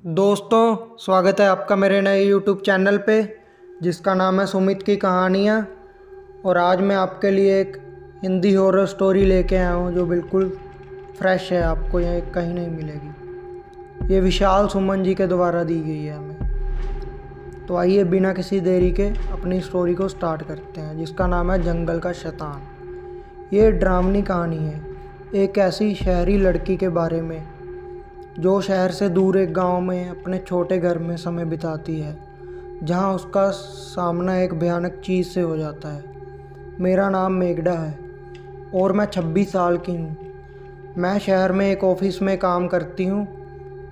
दोस्तों, स्वागत है आपका मेरे नए YouTube चैनल पे जिसका नाम है सुमित की कहानियाँ। और आज मैं आपके लिए एक हिंदी हॉरर स्टोरी लेके आया हूँ जो बिल्कुल फ्रेश है, आपको ये कहीं नहीं मिलेगी। ये विशाल सुमन जी के द्वारा दी गई है हमें। तो आइए बिना किसी देरी के अपनी स्टोरी को स्टार्ट करते हैं, जिसका नाम है जंगल का शैतान। ये डरावनी कहानी है एक ऐसी शहरी लड़की के बारे में जो शहर से दूर एक गांव में अपने छोटे घर में समय बिताती है, जहां उसका सामना एक भयानक चीज़ से हो जाता है। मेरा नाम मेघना है और मैं 26 साल की हूँ। मैं शहर में एक ऑफिस में काम करती हूँ।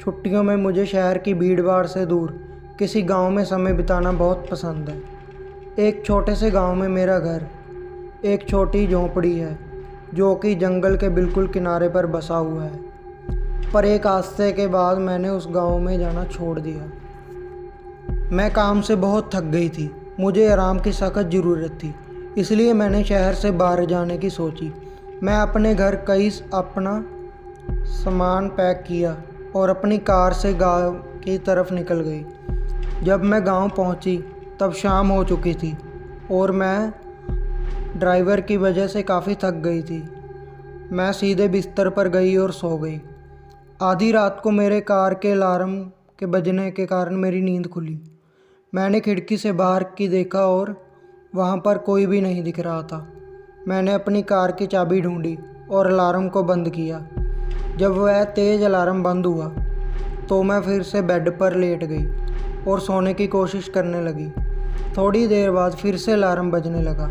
छुट्टियों में मुझे शहर की भीड़-भाड़ से दूर किसी गांव में समय बिताना बहुत पसंद है। एक छोटे से गांव में मेरा घर एक छोटी झोंपड़ी है जो कि जंगल के बिल्कुल किनारे पर बसा हुआ है। पर एक हादसे के बाद मैंने उस गांव में जाना छोड़ दिया। मैं काम से बहुत थक गई थी, मुझे आराम की सख्त ज़रूरत थी, इसलिए मैंने शहर से बाहर जाने की सोची। मैं अपने घर कई अपना सामान पैक किया और अपनी कार से गांव की तरफ निकल गई। जब मैं गांव पहुंची तब शाम हो चुकी थी और मैं ड्राइवर की वजह से काफ़ी थक गई थी। मैं सीधे बिस्तर पर गई और सो गई। आधी रात को मेरे कार के अलार्म के बजने के कारण मेरी नींद खुली। मैंने खिड़की से बाहर की देखा और वहाँ पर कोई भी नहीं दिख रहा था। मैंने अपनी कार की चाबी ढूंढी और अलार्म को बंद किया। जब वह तेज़ अलार्म बंद हुआ तो मैं फिर से बेड पर लेट गई और सोने की कोशिश करने लगी। थोड़ी देर बाद फिर से अलार्म बजने लगा।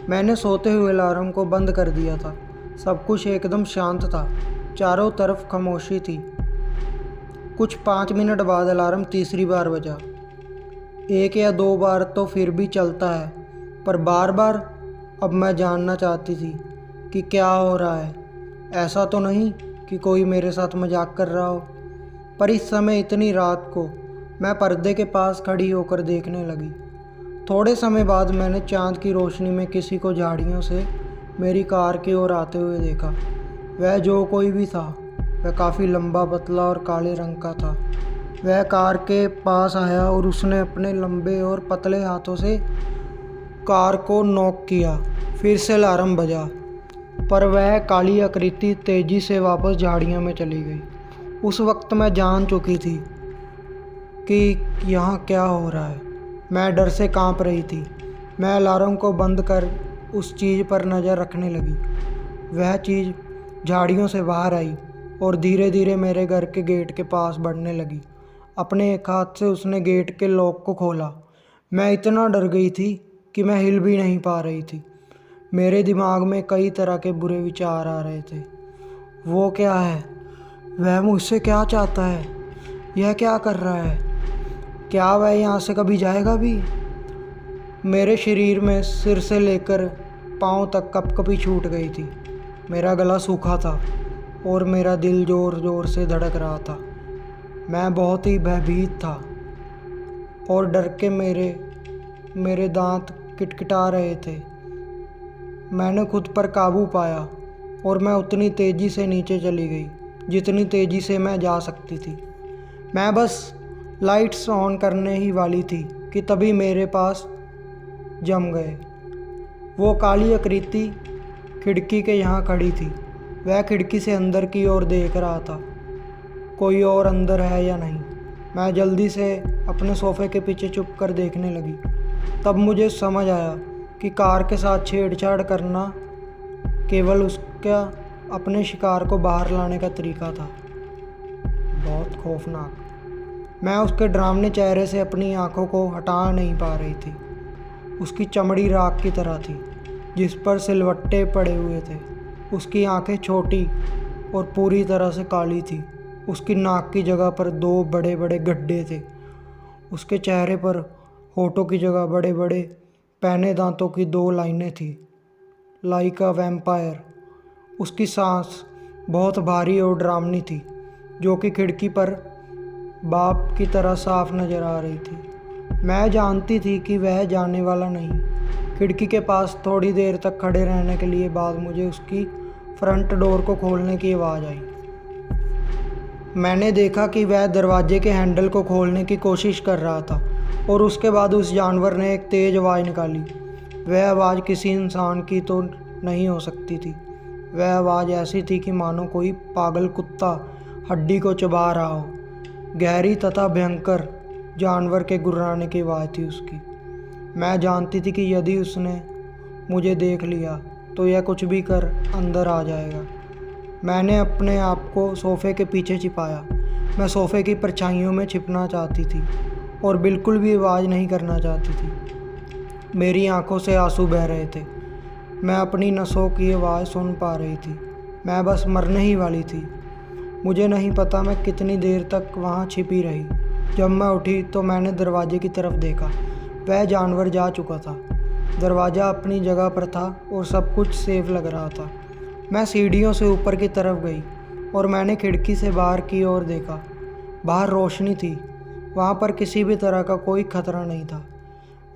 मैंने सोते हुए अलार्म को बंद कर दिया था। सब कुछ एकदम शांत था, चारों तरफ खामोशी थी। कुछ 5 मिनट बाद अलार्म तीसरी बार बजा। 1 या 2 बार तो फिर भी चलता है, पर बार बार। अब मैं जानना चाहती थी कि क्या हो रहा है। ऐसा तो नहीं कि कोई मेरे साथ मजाक कर रहा हो। पर इस समय इतनी रात को मैं पर्दे के पास खड़ी होकर देखने लगी। थोड़े समय बाद मैंने चांद की रोशनी में किसी को झाड़ियों से मेरी कार की ओर आते हुए देखा। वह जो कोई भी था वह काफ़ी लंबा, पतला और काले रंग का था। वह कार के पास आया और उसने अपने लंबे और पतले हाथों से कार को नॉक किया। फिर से अलार्म बजा, पर वह काली आकृति तेज़ी से वापस झाड़ियों में चली गई। उस वक्त मैं जान चुकी थी कि यहाँ क्या हो रहा है। मैं डर से कांप रही थी। मैं अलार्म को बंद कर उस चीज़ पर नज़र रखने लगी। वह चीज़ झाड़ियों से बाहर आई और धीरे धीरे मेरे घर के गेट के पास बढ़ने लगी। अपने एक हाथ से उसने गेट के लॉक को खोला। मैं इतना डर गई थी कि मैं हिल भी नहीं पा रही थी। मेरे दिमाग में कई तरह के बुरे विचार आ रहे थे। वो क्या है? वह मुझसे क्या चाहता है? यह क्या कर रहा है? क्या वह यहाँ से कभी जाएगा भी? मेरे शरीर में सिर से लेकर पाँव तक कपकपी छूट गई थी। मेरा गला सूखा था और मेरा दिल ज़ोर ज़ोर से धड़क रहा था। मैं बहुत ही भयभीत था और डर के मेरे दांत किटकिटा रहे थे। मैंने खुद पर काबू पाया और मैं उतनी तेज़ी से नीचे चली गई जितनी तेज़ी से मैं जा सकती थी। मैं बस लाइट्स ऑन करने ही वाली थी कि तभी मेरे पास जम गए। वो काली आकृति खिड़की के यहाँ खड़ी थी। वह खिड़की से अंदर की ओर देख रहा था। कोई और अंदर है या नहीं। मैं जल्दी से अपने सोफ़े के पीछे छुप कर देखने लगी। तब मुझे समझ आया कि कार के साथ छेड़छाड़ करना केवल उसका अपने शिकार को बाहर लाने का तरीका था। बहुत खौफनाक। मैं उसके डरावने चेहरे से अपनी आंखों को हटा नहीं पा रही थी। उसकी चमड़ी राख की तरह थी जिस पर सिलवट्टे पड़े हुए थे। उसकी आंखें छोटी और पूरी तरह से काली थी। उसकी नाक की जगह पर 2 बड़े बड़े गड्ढे थे। उसके चेहरे पर होठों की जगह बड़े बड़े पैने दांतों की 2 लाइनें थी, लाइक अ वैम्पायर। उसकी सांस बहुत भारी और डरावनी थी, जो कि खिड़की पर बाप की तरह साफ नज़र आ रही थी। मैं जानती थी कि वह जाने वाला नहीं। खिड़की के पास थोड़ी देर तक खड़े रहने के लिए बाद मुझे उसकी फ्रंट डोर को खोलने की आवाज़ आई। मैंने देखा कि वह दरवाजे के हैंडल को खोलने की कोशिश कर रहा था और उसके बाद उस जानवर ने एक तेज़ आवाज़ निकाली। वह आवाज़ किसी इंसान की तो नहीं हो सकती थी। वह आवाज़ ऐसी थी कि मानो कोई पागल कुत्ता हड्डी को चबा रहा हो। गहरी तथा भयंकर जानवर के गुर्राने की आवाज़ थी उसकी। मैं जानती थी कि यदि उसने मुझे देख लिया तो यह कुछ भी कर अंदर आ जाएगा। मैंने अपने आप को सोफ़े के पीछे छिपाया। मैं सोफ़े की परछाइयों में छिपना चाहती थी और बिल्कुल भी आवाज़ नहीं करना चाहती थी। मेरी आंखों से आंसू बह रहे थे। मैं अपनी नसों की आवाज़ सुन पा रही थी। मैं बस मरने ही वाली थी। मुझे नहीं पता मैं कितनी देर तक वहाँ छिपी रही। जब मैं उठी तो मैंने दरवाजे की तरफ देखा। वह जानवर जा चुका था। दरवाज़ा अपनी जगह पर था और सब कुछ सेफ लग रहा था। मैं सीढ़ियों से ऊपर की तरफ गई और मैंने खिड़की से बाहर की ओर देखा। बाहर रोशनी थी। वहाँ पर किसी भी तरह का कोई खतरा नहीं था।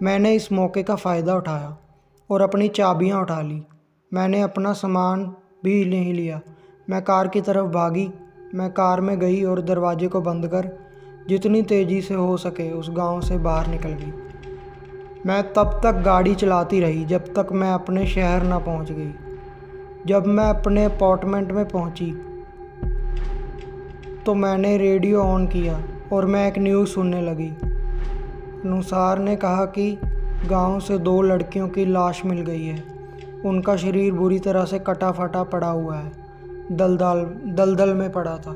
मैंने इस मौके का फ़ायदा उठाया और अपनी चाबियाँ उठा ली। मैंने अपना सामान भी नहीं लिया। मैं कार की तरफ भागी। मैं कार में गई और दरवाजे को बंद कर जितनी तेज़ी से हो सके उस गांव से बाहर निकल गई। मैं तब तक गाड़ी चलाती रही जब तक मैं अपने शहर ना पहुंच गई। जब मैं अपने अपार्टमेंट में पहुंची तो मैंने रेडियो ऑन किया और मैं एक न्यूज़ सुनने लगी। अनुसार ने कहा कि गांव से 2 लड़कियों की लाश मिल गई है। उनका शरीर बुरी तरह से कटा फटा पड़ा हुआ है, दलदल में पड़ा था।